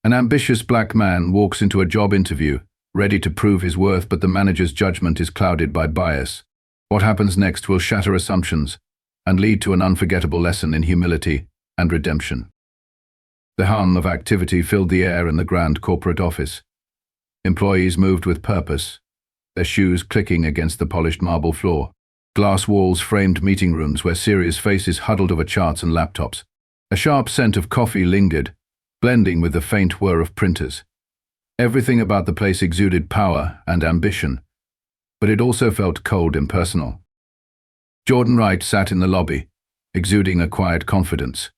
An ambitious black man walks into a job interview, ready to prove his worth, but the manager's judgment is clouded by bias. What happens next will shatter assumptions and lead to an unforgettable lesson in humility and redemption. The hum of activity filled the air in the grand corporate office. Employees moved with purpose, their shoes clicking against the polished marble floor. Glass walls framed meeting rooms where serious faces huddled over charts and laptops. A sharp scent of coffee lingered, blending with the faint whir of printers. Everything about the place exuded power and ambition, but it also felt cold, impersonal. Jordan Wright sat in the lobby, exuding a quiet confidence.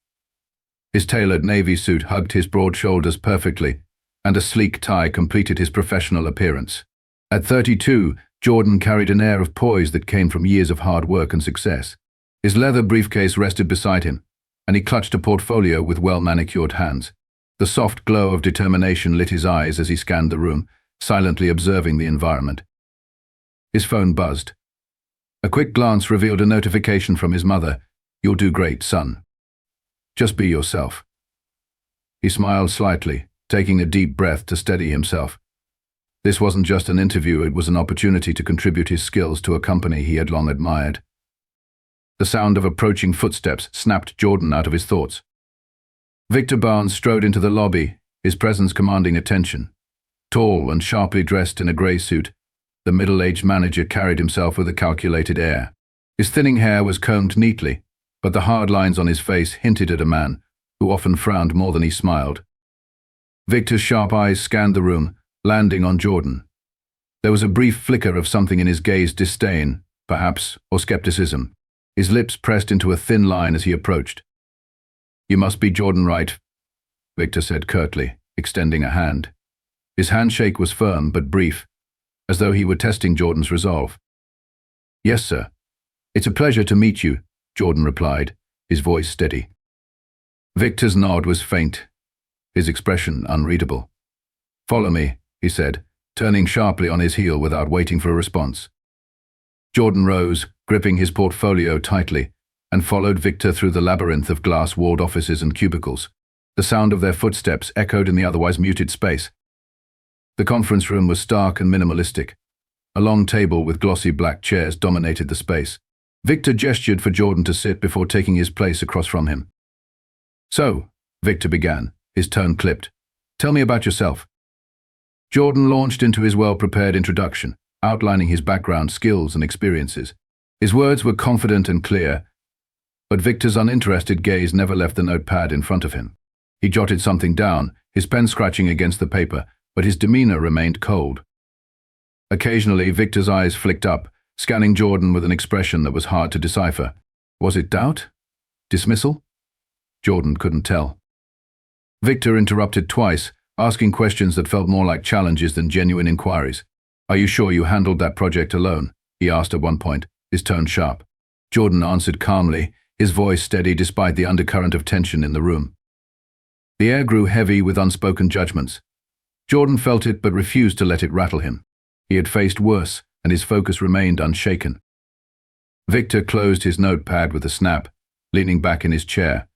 His tailored navy suit hugged his broad shoulders perfectly, and a sleek tie completed his professional appearance. At 32, Jordan carried an air of poise that came from years of hard work and success. His leather briefcase rested beside him, and he clutched a portfolio with well-manicured hands. The soft glow of determination lit his eyes as he scanned the room, silently observing the environment. His phone buzzed. A quick glance revealed a notification from his mother. "You'll do great, son. Just be yourself." He smiled slightly, taking a deep breath to steady himself. This wasn't just an interview, it was an opportunity to contribute his skills to a company he had long admired. The sound of approaching footsteps snapped Jordan out of his thoughts. Victor Barnes strode into the lobby, his presence commanding attention. Tall and sharply dressed in a grey suit, the middle-aged manager carried himself with a calculated air. His thinning hair was combed neatly, but the hard lines on his face hinted at a man who often frowned more than he smiled. Victor's sharp eyes scanned the room, landing on Jordan. There was a brief flicker of something in his gaze, disdain, perhaps, or skepticism. His lips pressed into a thin line as he approached. "You must be Jordan Wright," Victor said curtly, extending a hand. His handshake was firm but brief, as though he were testing Jordan's resolve. "Yes, sir. It's a pleasure to meet you," Jordan replied, his voice steady. Victor's nod was faint, his expression unreadable. "Follow me," he said, turning sharply on his heel without waiting for a response. Jordan rose, gripping his portfolio tightly, and followed Victor through the labyrinth of glass-walled offices and cubicles. The sound of their footsteps echoed in the otherwise muted space. The conference room was stark and minimalistic. A long table with glossy black chairs dominated the space. Victor gestured for Jordan to sit before taking his place across from him. "So," Victor began, his tone clipped, "tell me about yourself." Jordan launched into his well-prepared introduction, outlining his background, skills, and experiences. His words were confident and clear, but Victor's uninterested gaze never left the notepad in front of him. He jotted something down, his pen scratching against the paper, but his demeanor remained cold. Occasionally, Victor's eyes flicked up, scanning Jordan with an expression that was hard to decipher. Was it doubt? Dismissal? Jordan couldn't tell. Victor interrupted twice, asking questions that felt more like challenges than genuine inquiries. "Are you sure you handled that project alone?" he asked at one point, his tone sharp. Jordan answered calmly, his voice steady despite the undercurrent of tension in the room. The air grew heavy with unspoken judgments. Jordan felt it but refused to let it rattle him. He had faced worse, and his focus remained unshaken. Victor closed his notepad with a snap, leaning back in his chair.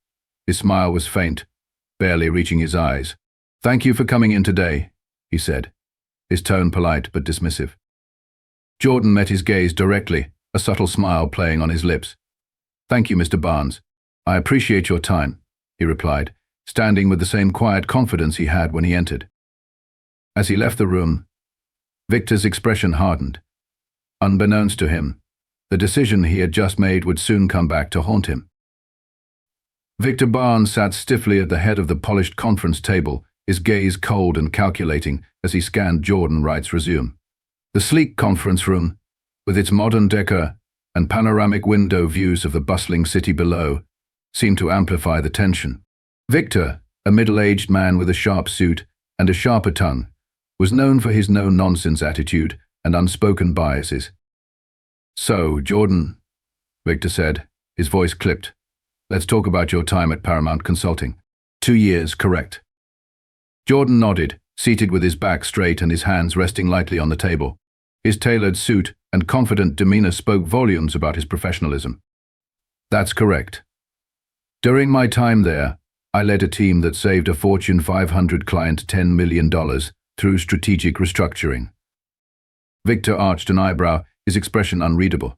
His smile was faint, barely reaching his eyes. "Thank you for coming in today," he said, his tone polite but dismissive. Jordan met his gaze directly, a subtle smile playing on his lips. "Thank you, Mr. Barnes. I appreciate your time," he replied, standing with the same quiet confidence he had when he entered. As he left the room, Victor's expression hardened. Unbeknownst to him, the decision he had just made would soon come back to haunt him. Victor Barnes sat stiffly at the head of the polished conference table, his gaze cold and calculating as he scanned Jordan Wright's resume. The sleek conference room, with its modern decor and panoramic window views of the bustling city below, seemed to amplify the tension. Victor, a middle-aged man with a sharp suit and a sharper tongue, was known for his no-nonsense attitude and unspoken biases. "So, Jordan," Victor said, his voice clipped, "let's talk about your time at Paramount Consulting. 2 years, correct?" Jordan nodded, seated with his back straight and his hands resting lightly on the table. His tailored suit and confident demeanor spoke volumes about his professionalism. "That's correct. During my time there, I led a team that saved a Fortune 500 client $10 million through strategic restructuring. Victor arched an eyebrow, his expression unreadable.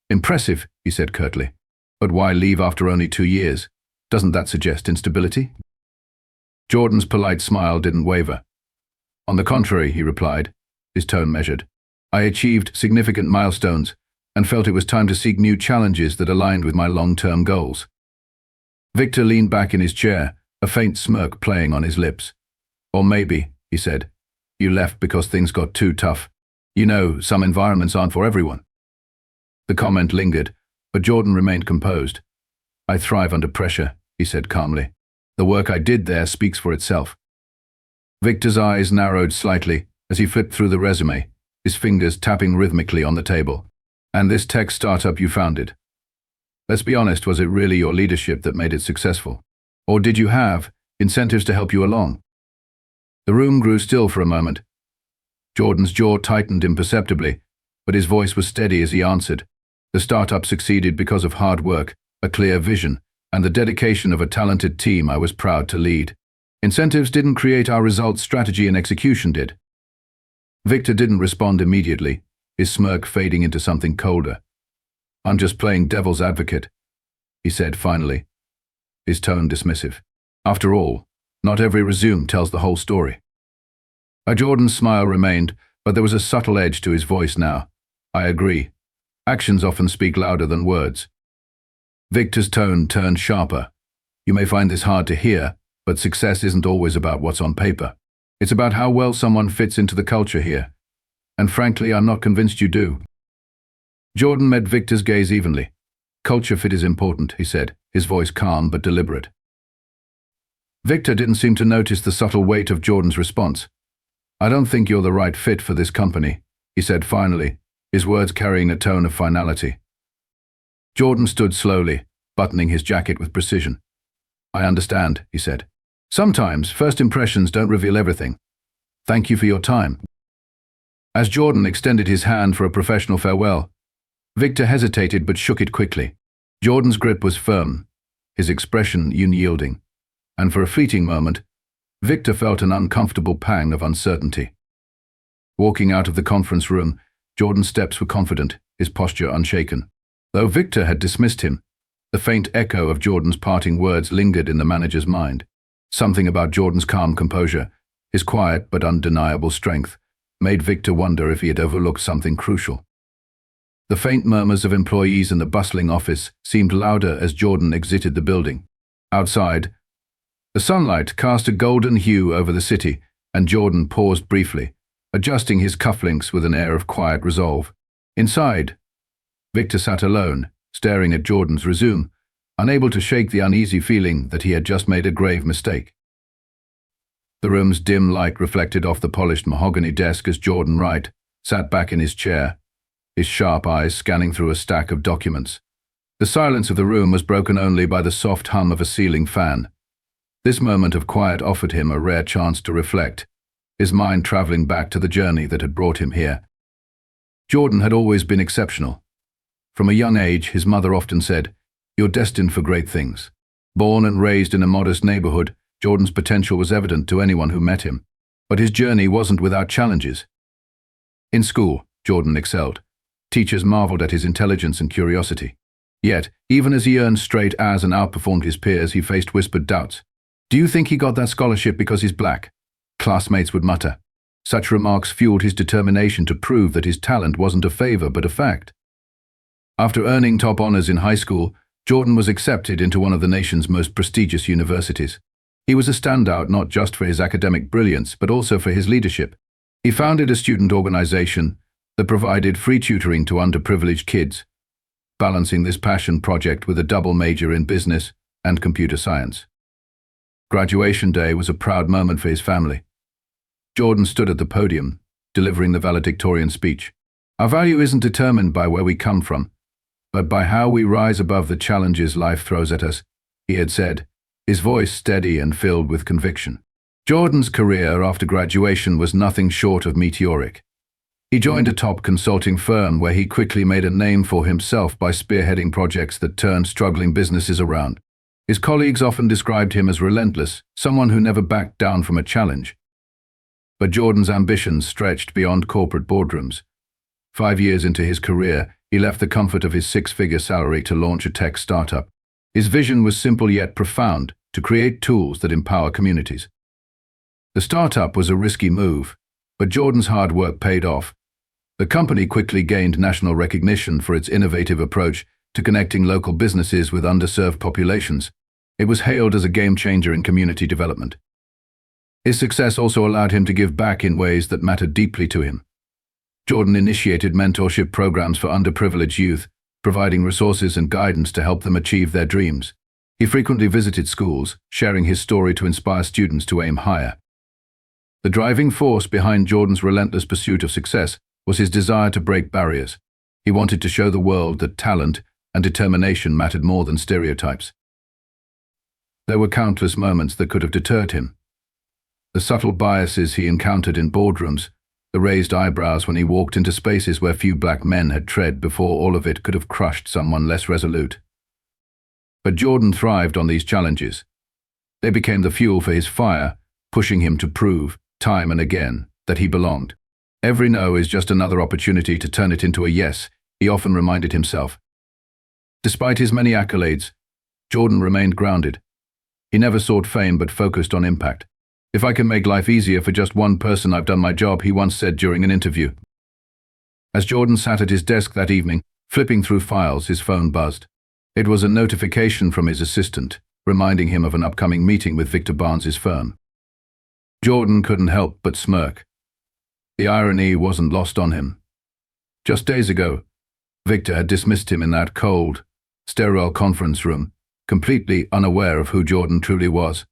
Impressive, he said curtly. But why leave after only 2 years? Doesn't that suggest instability? Jordan's polite smile didn't waver. On the contrary, he replied, his tone measured. I achieved significant milestones and felt it was time to seek new challenges that aligned with my long-term goals. Victor leaned back in his chair, a faint smirk playing on his lips. Or maybe, he said, you left because things got too tough. You know, some environments aren't for everyone. The comment lingered, but Jordan remained composed. I thrive under pressure, he said calmly. The work I did there speaks for itself. Victor's eyes narrowed slightly as he flipped through the resume, his fingers tapping rhythmically on the table. And this tech startup you founded. Let's be honest, was it really your leadership that made it successful? Or did you have incentives to help you along? The room grew still for a moment. Jordan's jaw tightened imperceptibly, but his voice was steady as he answered. The startup succeeded because of hard work, a clear vision, and the dedication of a talented team I was proud to lead. Incentives didn't create our results, strategy and execution did. Victor didn't respond immediately, his smirk fading into something colder. I'm just playing devil's advocate, he said finally, his tone dismissive. After all, not every resume tells the whole story. Jordan's smile remained, but there was a subtle edge to his voice now. I agree. Actions often speak louder than words. Victor's tone turned sharper. You may find this hard to hear, but success isn't always about what's on paper. It's about how well someone fits into the culture here. And frankly, I'm not convinced you do. Jordan met Victor's gaze evenly. Culture fit is important, he said, his voice calm but deliberate. Victor didn't seem to notice the subtle weight of Jordan's response. I don't think you're the right fit for this company, he said finally, his words carrying a tone of finality. Jordan stood slowly, buttoning his jacket with precision. I understand, he said. Sometimes first impressions don't reveal everything. Thank you for your time. As Jordan extended his hand for a professional farewell, Victor hesitated but shook it quickly. Jordan's grip was firm, his expression unyielding, and for a fleeting moment, Victor felt an uncomfortable pang of uncertainty. Walking out of the conference room, Jordan's steps were confident, his posture unshaken. Though Victor had dismissed him, the faint echo of Jordan's parting words lingered in the manager's mind. Something about Jordan's calm composure, his quiet but undeniable strength, made Victor wonder if he had overlooked something crucial. The faint murmurs of employees in the bustling office seemed louder as Jordan exited the building. Outside, the sunlight cast a golden hue over the city, and Jordan paused briefly, adjusting his cufflinks with an air of quiet resolve. Inside, Victor sat alone, staring at Jordan's resume, unable to shake the uneasy feeling that he had just made a grave mistake. The room's dim light reflected off the polished mahogany desk as Jordan Wright sat back in his chair, his sharp eyes scanning through a stack of documents. The silence of the room was broken only by the soft hum of a ceiling fan. This moment of quiet offered him a rare chance to reflect, his mind traveling back to the journey that had brought him here. Jordan had always been exceptional. From a young age, his mother often said, "You're destined for great things." Born and raised in a modest neighborhood, Jordan's potential was evident to anyone who met him. But his journey wasn't without challenges. In school, Jordan excelled. Teachers marveled at his intelligence and curiosity. Yet, even as he earned straight A's and outperformed his peers, he faced whispered doubts. Do you think he got that scholarship because he's black? Classmates would mutter. Such remarks fueled his determination to prove that his talent wasn't a favor but a fact. After earning top honors in high school, Jordan was accepted into one of the nation's most prestigious universities. He was a standout not just for his academic brilliance, but also for his leadership. He founded a student organization that provided free tutoring to underprivileged kids, balancing this passion project with a double major in business and computer science. Graduation day was a proud moment for his family. Jordan stood at the podium, delivering the valedictorian speech. Our value isn't determined by where we come from, but by how we rise above the challenges life throws at us, he had said, his voice steady and filled with conviction. Jordan's career after graduation was nothing short of meteoric. He joined a top consulting firm where he quickly made a name for himself by spearheading projects that turned struggling businesses around. His colleagues often described him as relentless, someone who never backed down from a challenge. But Jordan's ambitions stretched beyond corporate boardrooms. 5 years into his career, he left the comfort of his six-figure salary to launch a tech startup. His vision was simple yet profound: to create tools that empower communities. The startup was a risky move, but Jordan's hard work paid off. The company quickly gained national recognition for its innovative approach to connecting local businesses with underserved populations. It was hailed as a game-changer in community development. His success also allowed him to give back in ways that mattered deeply to him. Jordan initiated mentorship programs for underprivileged youth, providing resources and guidance to help them achieve their dreams. He frequently visited schools, sharing his story to inspire students to aim higher. The driving force behind Jordan's relentless pursuit of success was his desire to break barriers. He wanted to show the world that talent and determination mattered more than stereotypes. There were countless moments that could have deterred him. The subtle biases he encountered in boardrooms, the raised eyebrows when he walked into spaces where few black men had tread before, all of it could have crushed someone less resolute. But Jordan thrived on these challenges. They became the fuel for his fire, pushing him to prove, time and again, that he belonged. Every no is just another opportunity to turn it into a yes, he often reminded himself. Despite his many accolades, Jordan remained grounded. He never sought fame but focused on impact. "If I can make life easier for just one person, I've done my job," he once said during an interview. As Jordan sat at his desk that evening, flipping through files, his phone buzzed. It was a notification from his assistant, reminding him of an upcoming meeting with Victor Barnes's firm. Jordan couldn't help but smirk. The irony wasn't lost on him. Just days ago, Victor had dismissed him in that cold, sterile conference room, completely unaware of who Jordan truly was.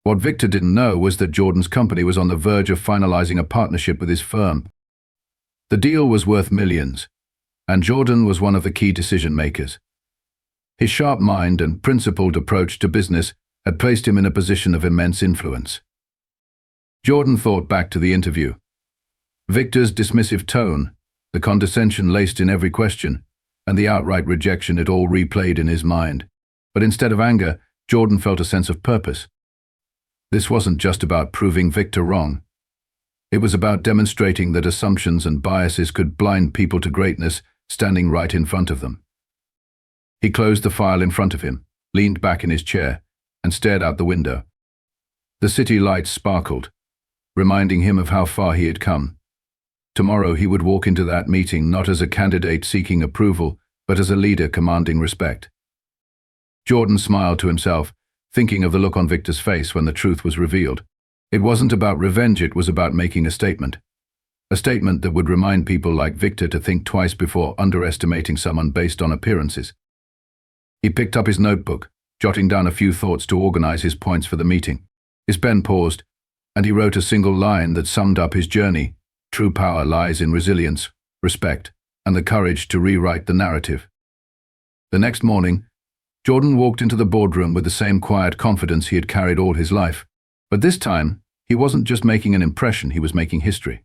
What Victor didn't know was that Jordan's company was on the verge of finalizing a partnership with his firm. The deal was worth millions, and Jordan was one of the key decision-makers. His sharp mind and principled approach to business had placed him in a position of immense influence. Jordan thought back to the interview. Victor's dismissive tone, the condescension laced in every question, and the outright rejection, it all replayed in his mind. But instead of anger, Jordan felt a sense of purpose. This wasn't just about proving Victor wrong. It was about demonstrating that assumptions and biases could blind people to greatness standing right in front of them. He closed the file in front of him, leaned back in his chair, and stared out the window. The city lights sparkled, reminding him of how far he had come. Tomorrow he would walk into that meeting not as a candidate seeking approval, but as a leader commanding respect. Jordan smiled to himself, thinking of the look on Victor's face when the truth was revealed. It wasn't about revenge, it was about making a statement. A statement that would remind people like Victor to think twice before underestimating someone based on appearances. He picked up his notebook, jotting down a few thoughts to organize his points for the meeting. His pen paused, and he wrote a single line that summed up his journey. True power lies in resilience, respect, and the courage to rewrite the narrative. The next morning, Jordan walked into the boardroom with the same quiet confidence he had carried all his life. But this time, he wasn't just making an impression, he was making history.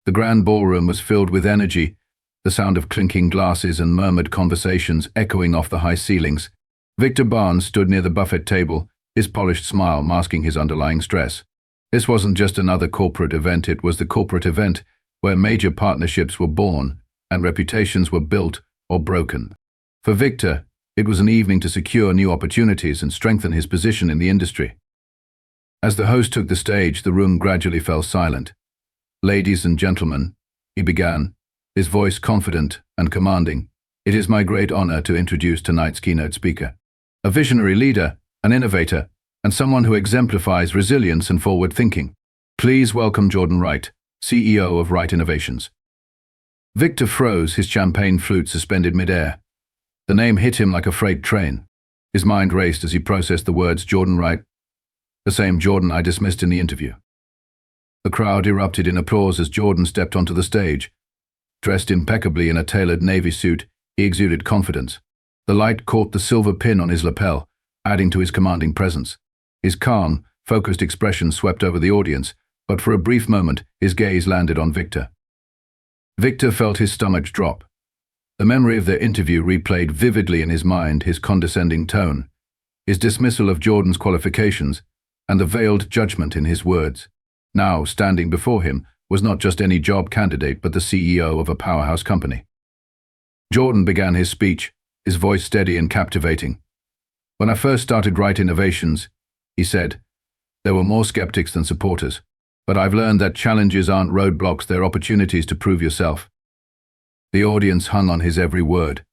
The grand ballroom was filled with energy, the sound of clinking glasses and murmured conversations echoing off the high ceilings. Victor Barnes stood near the buffet table, his polished smile masking his underlying stress. This wasn't just another corporate event, it was the corporate event where major partnerships were born and reputations were built or broken. For Victor, it was an evening to secure new opportunities and strengthen his position in the industry. As the host took the stage, the room gradually fell silent. "Ladies and gentlemen," he began, his voice confident and commanding, "it is my great honor to introduce tonight's keynote speaker. A visionary leader, an innovator, and someone who exemplifies resilience and forward thinking. Please welcome Jordan Wright, CEO of Wright Innovations." Victor froze, his champagne flute suspended midair. The name hit him like a freight train. His mind raced as he processed the words Jordan Wright, the same Jordan I dismissed in the interview. The crowd erupted in applause as Jordan stepped onto the stage. Dressed impeccably in a tailored navy suit, he exuded confidence. The light caught the silver pin on his lapel, adding to his commanding presence. His calm, focused expression swept over the audience, but for a brief moment, his gaze landed on Victor. Victor felt his stomach drop. The memory of their interview replayed vividly in his mind, his condescending tone, his dismissal of Jordan's qualifications, and the veiled judgment in his words. Now, standing before him was not just any job candidate but the CEO of a powerhouse company. Jordan began his speech, his voice steady and captivating. "When I first started Wright Innovations," he said, "there were more skeptics than supporters. But I've learned that challenges aren't roadblocks, they're opportunities to prove yourself." The audience hung on his every word.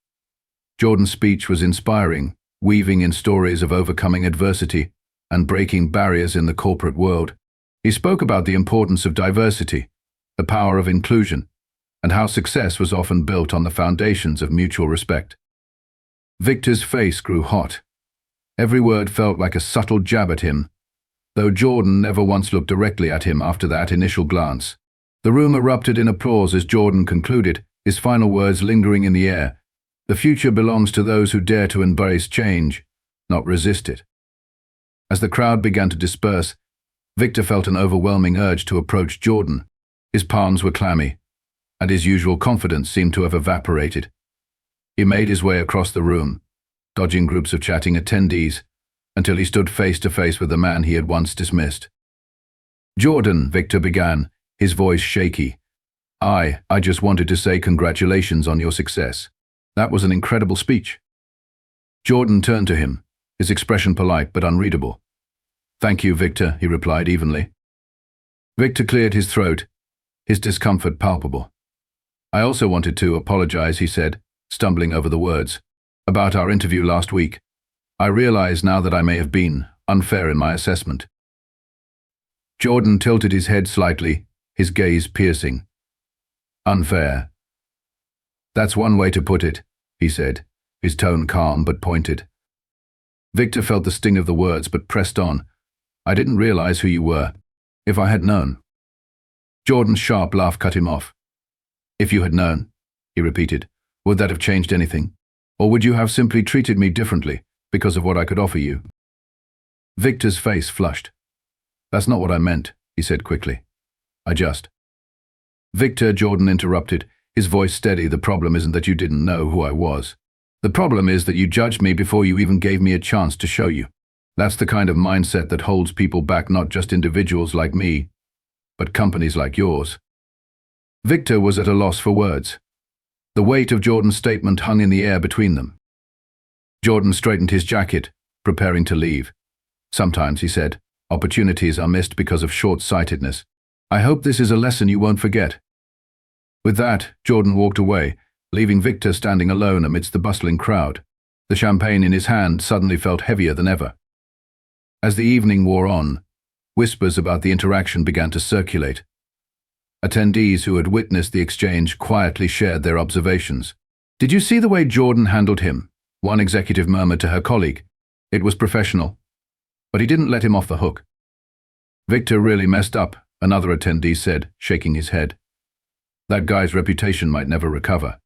Jordan's speech was inspiring, weaving in stories of overcoming adversity and breaking barriers in the corporate world. He spoke about the importance of diversity, the power of inclusion, and how success was often built on the foundations of mutual respect. Victor's face grew hot. Every word felt like a subtle jab at him, though Jordan never once looked directly at him after that initial glance. The room erupted in applause as Jordan concluded, his final words lingering in the air. "The future belongs to those who dare to embrace change, not resist it." As the crowd began to disperse, Victor felt an overwhelming urge to approach Jordan. His palms were clammy, and his usual confidence seemed to have evaporated. He made his way across the room, dodging groups of chatting attendees, until he stood face to face with the man he had once dismissed. "Jordan," Victor began, his voice shaky. I just wanted to say congratulations on your success. That was an incredible speech." Jordan turned to him, his expression polite but unreadable. "Thank you, Victor," he replied evenly. Victor cleared his throat, his discomfort palpable. "I also wanted to apologize," he said, stumbling over the words, "about our interview last week. I realize now that I may have been unfair in my assessment." Jordan tilted his head slightly, his gaze piercing. "Unfair. That's one way to put it," he said, his tone calm but pointed. Victor felt the sting of the words but pressed on. "I didn't realize who you were. If I had known." Jordan's sharp laugh cut him off. "If you had known," he repeated, "would that have changed anything? Or would you have simply treated me differently because of what I could offer you?" Victor's face flushed. "That's not what I meant," he said quickly. "I just—" "Victor," Jordan interrupted, his voice steady, "the problem isn't that you didn't know who I was. The problem is that you judged me before you even gave me a chance to show you. That's the kind of mindset that holds people back, not just individuals like me, but companies like yours." Victor was at a loss for words. The weight of Jordan's statement hung in the air between them. Jordan straightened his jacket, preparing to leave. "Sometimes," he said, "opportunities are missed because of short-sightedness. I hope this is a lesson you won't forget." With that, Jordan walked away, leaving Victor standing alone amidst the bustling crowd. The champagne in his hand suddenly felt heavier than ever. As the evening wore on, whispers about the interaction began to circulate. Attendees who had witnessed the exchange quietly shared their observations. "Did you see the way Jordan handled him?" one executive murmured to her colleague. "It was professional. But he didn't let him off the hook." "Victor really messed up," another attendee said, shaking his head. "That guy's reputation might never recover."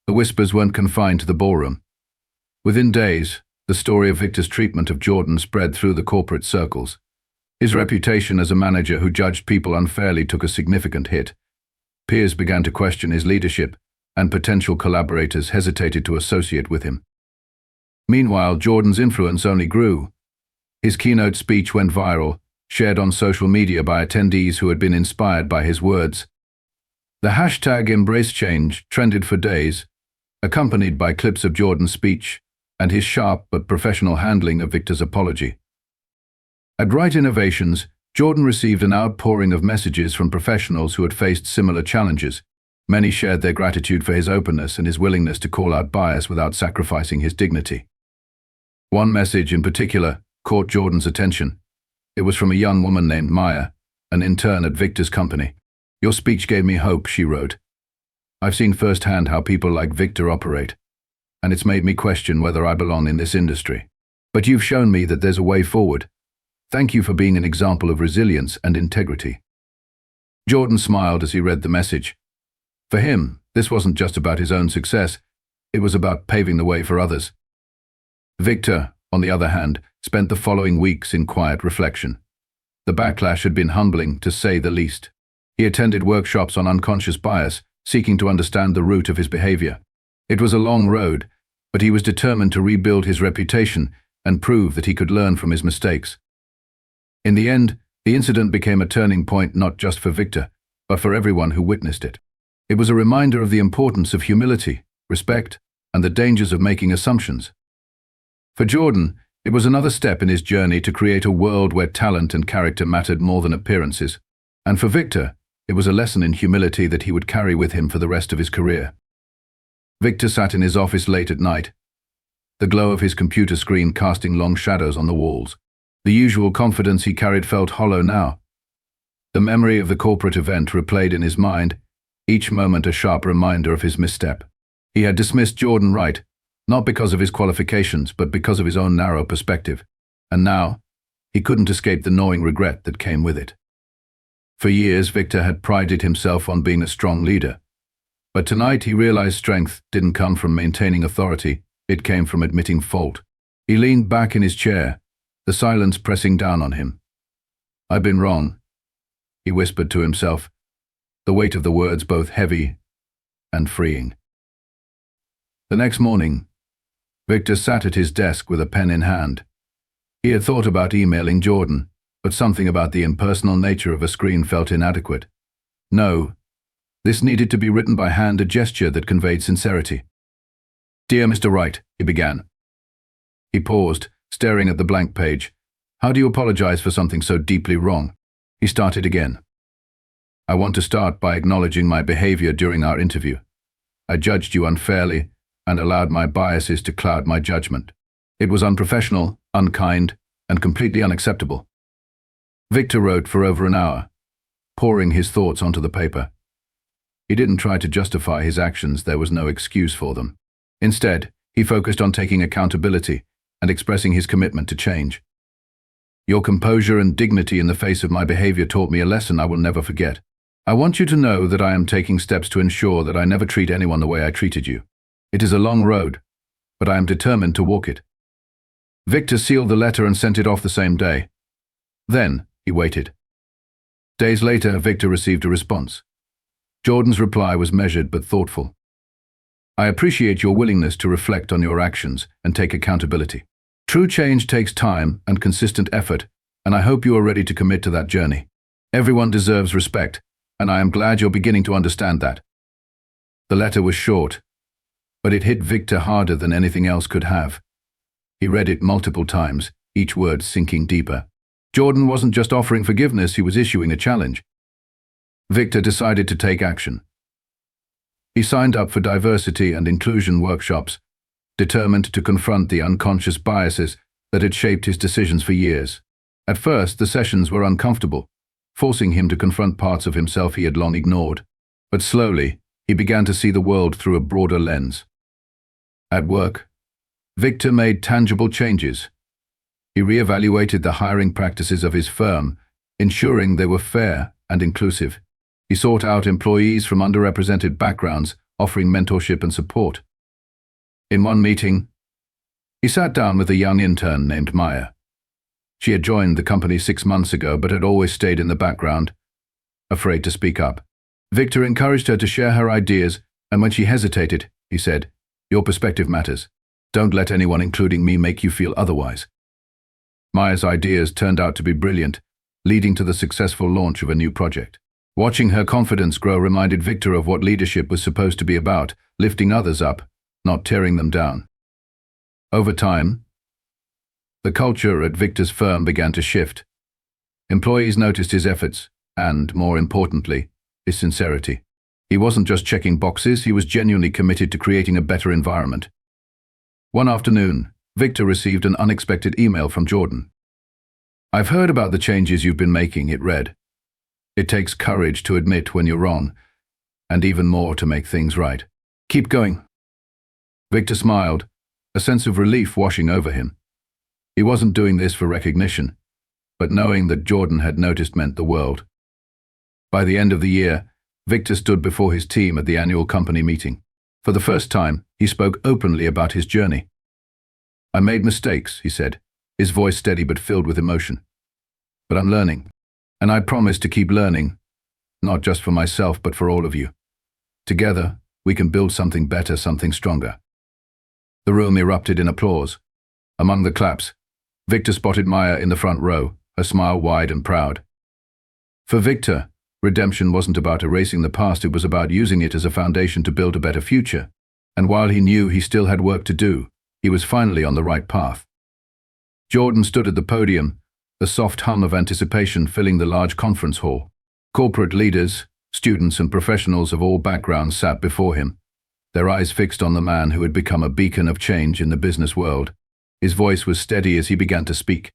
The whispers weren't confined to the ballroom. Within days, the story of Victor's treatment of Jordan spread through the corporate circles. His reputation as a manager who judged people unfairly took a significant hit. Peers began to question his leadership, and potential collaborators hesitated to associate with him. Meanwhile, Jordan's influence only grew. His keynote speech went viral, shared on social media by attendees who had been inspired by his words. The hashtag #EmbraceChange trended for days, accompanied by clips of Jordan's speech and his sharp but professional handling of Victor's apology. At Wright Innovations, Jordan received an outpouring of messages from professionals who had faced similar challenges. Many shared their gratitude for his openness and his willingness to call out bias without sacrificing his dignity. One message in particular caught Jordan's attention. It was from a young woman named Maya, an intern at Victor's company. "Your speech gave me hope," she wrote. "I've seen firsthand how people like Victor operate, and it's made me question whether I belong in this industry. But you've shown me that there's a way forward. Thank you for being an example of resilience and integrity." Jordan smiled as he read the message. For him, this wasn't just about his own success, it was about paving the way for others. Victor, on the other hand, spent the following weeks in quiet reflection. The backlash had been humbling, to say the least. He attended workshops on unconscious bias, seeking to understand the root of his behavior. It was a long road, but he was determined to rebuild his reputation and prove that he could learn from his mistakes. In the end, the incident became a turning point not just for Victor, but for everyone who witnessed it. It was a reminder of the importance of humility, respect, and the dangers of making assumptions. For Jordan, it was another step in his journey to create a world where talent and character mattered more than appearances. And for Victor, it was a lesson in humility that he would carry with him for the rest of his career. Victor sat in his office late at night, the glow of his computer screen casting long shadows on the walls. The usual confidence he carried felt hollow now. The memory of the corporate event replayed in his mind, each moment a sharp reminder of his misstep. He had dismissed Jordan Wright, not because of his qualifications, but because of his own narrow perspective. And now, he couldn't escape the gnawing regret that came with it. For years, Victor had prided himself on being a strong leader. But tonight he realized strength didn't come from maintaining authority, it came from admitting fault. He leaned back in his chair, the silence pressing down on him. "I've been wrong," he whispered to himself, the weight of the words both heavy and freeing. The next morning, Victor sat at his desk with a pen in hand. He had thought about emailing Jordan, but something about the impersonal nature of a screen felt inadequate. No, this needed to be written by hand, a gesture that conveyed sincerity. "Dear Mr. Wright," he began. He paused, staring at the blank page. "How do you apologize for something so deeply wrong?" He started again. "I want to start by acknowledging my behavior during our interview. I judged you unfairly and allowed my biases to cloud my judgment. It was unprofessional, unkind, and completely unacceptable." Victor wrote for over an hour, pouring his thoughts onto the paper. He didn't try to justify his actions, there was no excuse for them. Instead, he focused on taking accountability and expressing his commitment to change. "Your composure and dignity in the face of my behavior taught me a lesson I will never forget. I want you to know that I am taking steps to ensure that I never treat anyone the way I treated you. It is a long road, but I am determined to walk it." Victor sealed the letter and sent it off the same day. Then, he waited. Days later, Victor received a response. Jordan's reply was measured but thoughtful. "I appreciate your willingness to reflect on your actions and take accountability. True change takes time and consistent effort, and I hope you are ready to commit to that journey. Everyone deserves respect, and I am glad you're beginning to understand that." The letter was short, but it hit Victor harder than anything else could have. He read it multiple times, each word sinking deeper. Jordan wasn't just offering forgiveness, he was issuing a challenge. Victor decided to take action. He signed up for diversity and inclusion workshops, determined to confront the unconscious biases that had shaped his decisions for years. At first, the sessions were uncomfortable, forcing him to confront parts of himself he had long ignored. But slowly, he began to see the world through a broader lens. At work, Victor made tangible changes. He reevaluated the hiring practices of his firm, ensuring they were fair and inclusive. He sought out employees from underrepresented backgrounds, offering mentorship and support. In one meeting, he sat down with a young intern named Maya. She had joined the company 6 months ago but had always stayed in the background, afraid to speak up. Victor encouraged her to share her ideas, and when she hesitated, he said, "Your perspective matters. Don't let anyone, including me, make you feel otherwise." Maya's ideas turned out to be brilliant, leading to the successful launch of a new project. Watching her confidence grow reminded Victor of what leadership was supposed to be about, lifting others up, not tearing them down. Over time, the culture at Victor's firm began to shift. Employees noticed his efforts and, more importantly, his sincerity. He wasn't just checking boxes, he was genuinely committed to creating a better environment. One afternoon, Victor received an unexpected email from Jordan. "I've heard about the changes you've been making," it read. "It takes courage to admit when you're wrong, and even more to make things right. Keep going." Victor smiled, a sense of relief washing over him. He wasn't doing this for recognition, but knowing that Jordan had noticed meant the world. By the end of the year, Victor stood before his team at the annual company meeting. For the first time, he spoke openly about his journey. "I made mistakes," he said, his voice steady but filled with emotion. "But I'm learning, and I promise to keep learning, not just for myself but for all of you. Together, we can build something better, something stronger." The room erupted in applause. Among the claps, Victor spotted Maya in the front row, her smile wide and proud. For Victor, redemption wasn't about erasing the past, it was about using it as a foundation to build a better future. And while he knew he still had work to do, he was finally on the right path. Jordan stood at the podium, the soft hum of anticipation filling the large conference hall. Corporate leaders, students and professionals of all backgrounds sat before him, their eyes fixed on the man who had become a beacon of change in the business world. His voice was steady as he began to speak.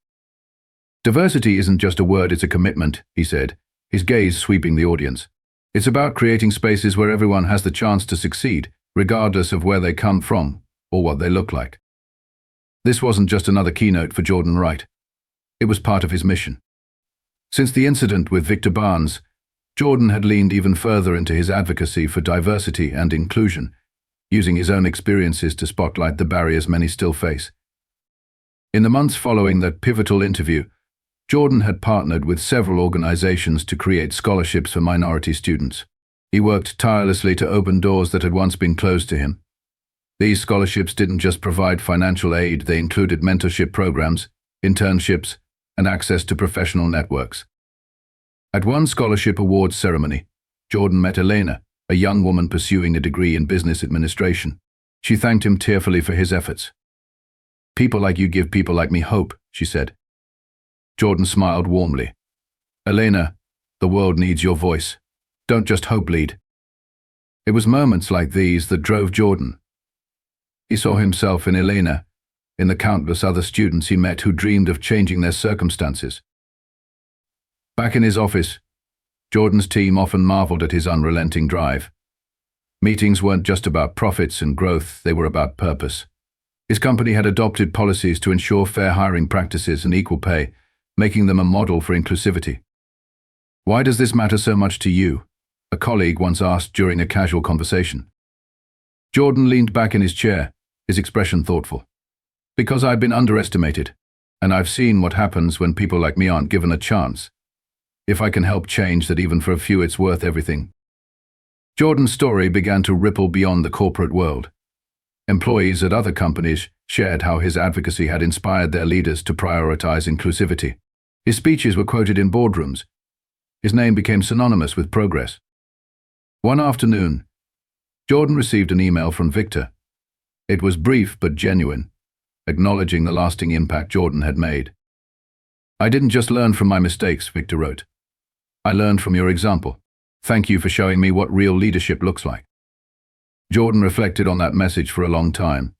"Diversity isn't just a word, it's a commitment," he said, his gaze sweeping the audience. "It's about creating spaces where everyone has the chance to succeed, regardless of where they come from or what they look like." This wasn't just another keynote for Jordan Wright. It was part of his mission. Since the incident with Victor Barnes, Jordan had leaned even further into his advocacy for diversity and inclusion, using his own experiences to spotlight the barriers many still face. In the months following that pivotal interview, Jordan had partnered with several organizations to create scholarships for minority students. He worked tirelessly to open doors that had once been closed to him. These scholarships didn't just provide financial aid, they included mentorship programs, internships, and access to professional networks. At one scholarship awards ceremony, Jordan met Elena, a young woman pursuing a degree in business administration. She thanked him tearfully for his efforts. "People like you give people like me hope," she said. Jordan smiled warmly. "Elena, the world needs your voice. Don't just hope lead." It was moments like these that drove Jordan. He saw himself in Elena, in the countless other students he met who dreamed of changing their circumstances. Back in his office, Jordan's team often marveled at his unrelenting drive. Meetings weren't just about profits and growth, they were about purpose. His company had adopted policies to ensure fair hiring practices and equal pay, making them a model for inclusivity. "Why does this matter so much to you?" a colleague once asked during a casual conversation. Jordan leaned back in his chair, his expression thoughtful. "Because I've been underestimated, and I've seen what happens when people like me aren't given a chance. If I can help change that even for a few, it's worth everything." Jordan's story began to ripple beyond the corporate world. Employees at other companies shared how his advocacy had inspired their leaders to prioritize inclusivity. His speeches were quoted in boardrooms. His name became synonymous with progress. One afternoon, Jordan received an email from Victor. It was brief but genuine, acknowledging the lasting impact Jordan had made. "I didn't just learn from my mistakes," Victor wrote. "I learned from your example. Thank you for showing me what real leadership looks like." Jordan reflected on that message for a long time.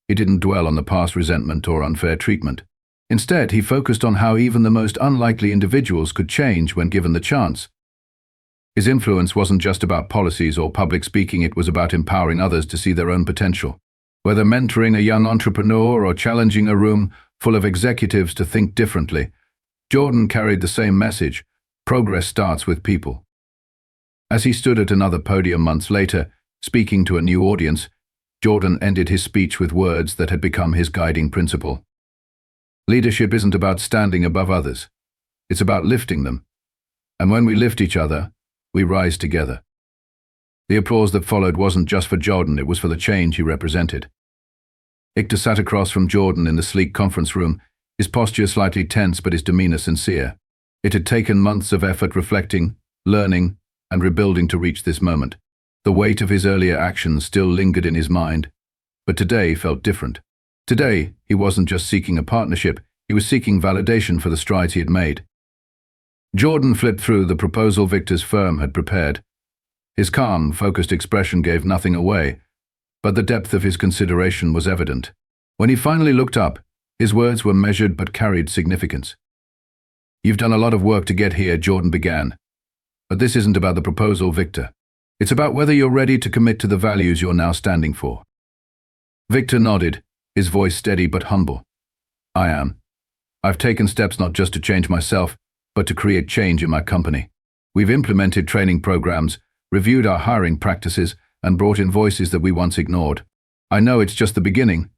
He didn't dwell on the past resentment or unfair treatment. Instead, he focused on how even the most unlikely individuals could change when given the chance. His influence wasn't just about policies or public speaking, it was about empowering others to see their own potential. Whether mentoring a young entrepreneur or challenging a room full of executives to think differently, Jordan carried the same message: progress starts with people. As he stood at another podium months later, speaking to a new audience, Jordan ended his speech with words that had become his guiding principle. "Leadership isn't about standing above others. It's about lifting them. And when we lift each other, we rise together." The applause that followed wasn't just for Jordan, it was for the change he represented. Victor sat across from Jordan in the sleek conference room, his posture slightly tense but his demeanor sincere. It had taken months of effort reflecting, learning, and rebuilding to reach this moment. The weight of his earlier actions still lingered in his mind, but today felt different. Today, he wasn't just seeking a partnership, he was seeking validation for the strides he had made. Jordan flipped through the proposal Victor's firm had prepared. His calm, focused expression gave nothing away, but the depth of his consideration was evident. When he finally looked up, his words were measured but carried significance. "You've done a lot of work to get here," Jordan began. "But this isn't about the proposal, Victor. It's about whether you're ready to commit to the values you're now standing for." Victor nodded, his voice steady but humble. "I am. I've taken steps not just to change myself, but to create change in my company. We've implemented training programs, reviewed our hiring practices, and brought in voices that we once ignored. I know it's just the beginning,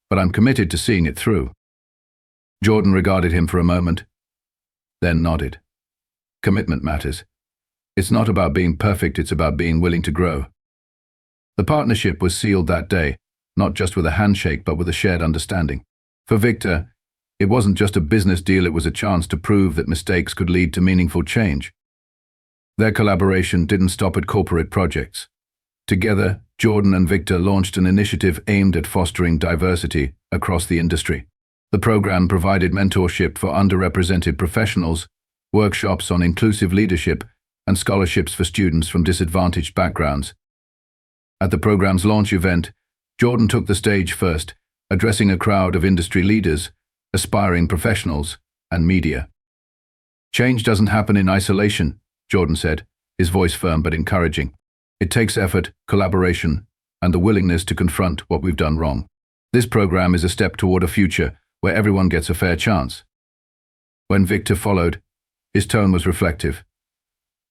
but I'm committed to seeing it through." Jordan regarded him for a moment, then nodded. Commitment matters. It's not about being perfect, it's about being willing to grow. The partnership was sealed that day, not just with a handshake but with a shared understanding. For Victor, it wasn't just a business deal, it was a chance to prove that mistakes could lead to meaningful change. Their collaboration didn't stop at corporate projects. Together, Jordan and Victor launched an initiative aimed at fostering diversity across the industry. The program provided mentorship for underrepresented professionals, workshops on inclusive leadership, and scholarships for students from disadvantaged backgrounds. At the program's launch event, Jordan took the stage first, addressing a crowd of industry leaders, aspiring professionals, and media. "Change doesn't happen in isolation," Jordan said, his voice firm but encouraging. "It takes effort, collaboration, and the willingness to confront what we've done wrong. This program is a step toward a future where everyone gets a fair chance." When Victor followed, his tone was reflective.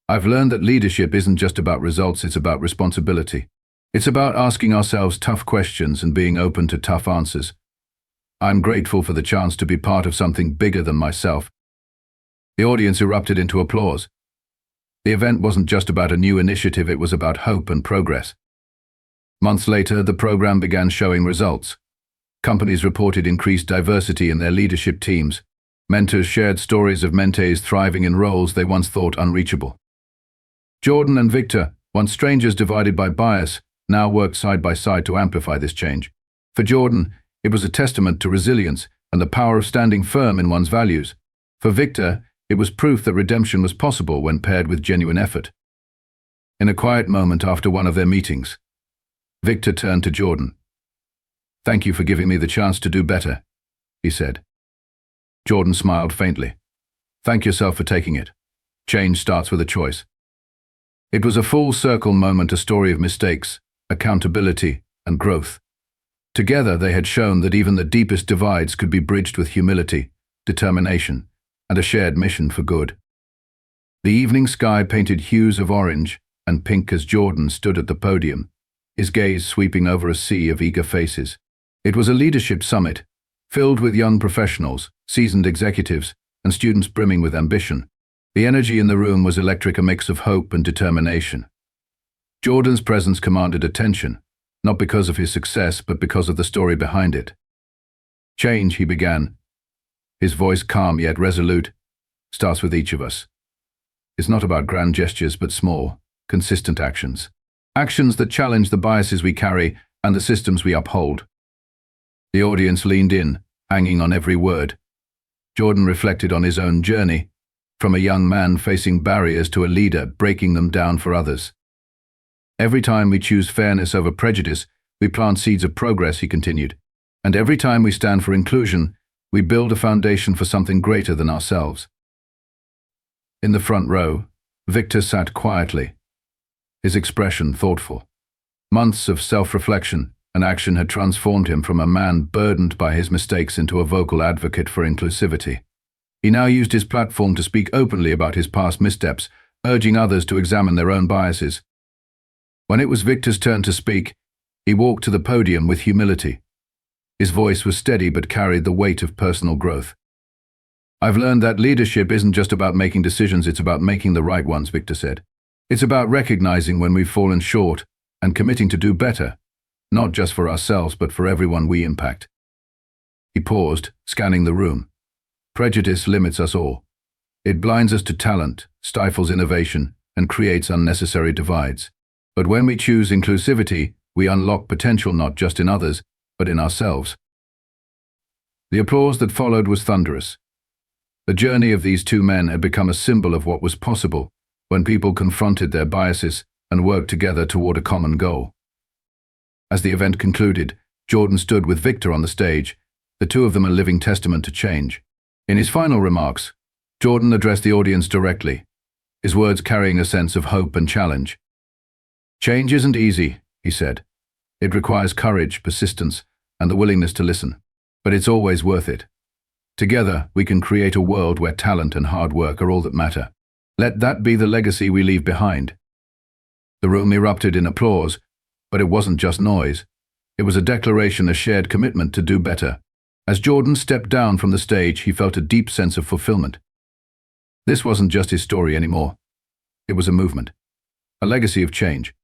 "I've learned that leadership isn't just about results, it's about responsibility. It's about asking ourselves tough questions and being open to tough answers. I'm grateful for the chance to be part of something bigger than myself." The audience erupted into applause. The event wasn't just about a new initiative, it was about hope and progress. Months later, the program began showing results. Companies reported increased diversity in their leadership teams. Mentors shared stories of mentees thriving in roles they once thought unreachable. Jordan and Victor, once strangers divided by bias, now worked side by side to amplify this change. For Jordan, it was a testament to resilience and the power of standing firm in one's values. For Victor, it was proof that redemption was possible when paired with genuine effort. In a quiet moment after one of their meetings, Victor turned to Jordan. "Thank you for giving me the chance to do better," he said. Jordan smiled faintly. "Thank yourself for taking it. Change starts with a choice." It was a full circle moment, a story of mistakes, accountability, and growth. Together they had shown that even the deepest divides could be bridged with humility, determination, and a shared mission for good. The evening sky painted hues of orange and pink as Jordan stood at the podium, his gaze sweeping over a sea of eager faces. It was a leadership summit, filled with young professionals, seasoned executives, and students brimming with ambition. The energy in the room was electric, a mix of hope and determination. Jordan's presence commanded attention, not because of his success, but because of the story behind it. "Change," he began, his voice calm yet resolute, "starts with each of us. It's not about grand gestures, but small, consistent actions. Actions that challenge the biases we carry and the systems we uphold." The audience leaned in, hanging on every word. Jordan reflected on his own journey, from a young man facing barriers to a leader breaking them down for others. "Every time we choose fairness over prejudice, we plant seeds of progress," he continued. "And every time we stand for inclusion, we build a foundation for something greater than ourselves." In the front row, Victor sat quietly, his expression thoughtful. Months of self-reflection and action had transformed him from a man burdened by his mistakes into a vocal advocate for inclusivity. He now used his platform to speak openly about his past missteps, urging others to examine their own biases. When it was Victor's turn to speak, he walked to the podium with humility. His voice was steady but carried the weight of personal growth. "I've learned that leadership isn't just about making decisions, it's about making the right ones," Victor said. "It's about recognizing when we've fallen short and committing to do better, not just for ourselves but for everyone we impact." He paused, scanning the room. Prejudice limits us all. It blinds us to talent, stifles innovation, and creates unnecessary divides. But when we choose inclusivity, we unlock potential not just in others, but in ourselves. The applause that followed was thunderous. The journey of these two men had become a symbol of what was possible when people confronted their biases and worked together toward a common goal. As the event concluded, Jordan stood with Victor on the stage, the two of them a living testament to change. In his final remarks, Jordan addressed the audience directly, his words carrying a sense of hope and challenge. "Change isn't easy," he said. "It requires courage, persistence, and the willingness to listen. But it's always worth it. Together, we can create a world where talent and hard work are all that matter. Let that be the legacy we leave behind." The room erupted in applause, but it wasn't just noise. It was a declaration, a shared commitment to do better. As Jordan stepped down from the stage, he felt a deep sense of fulfillment. This wasn't just his story anymore. It was a movement, a legacy of change.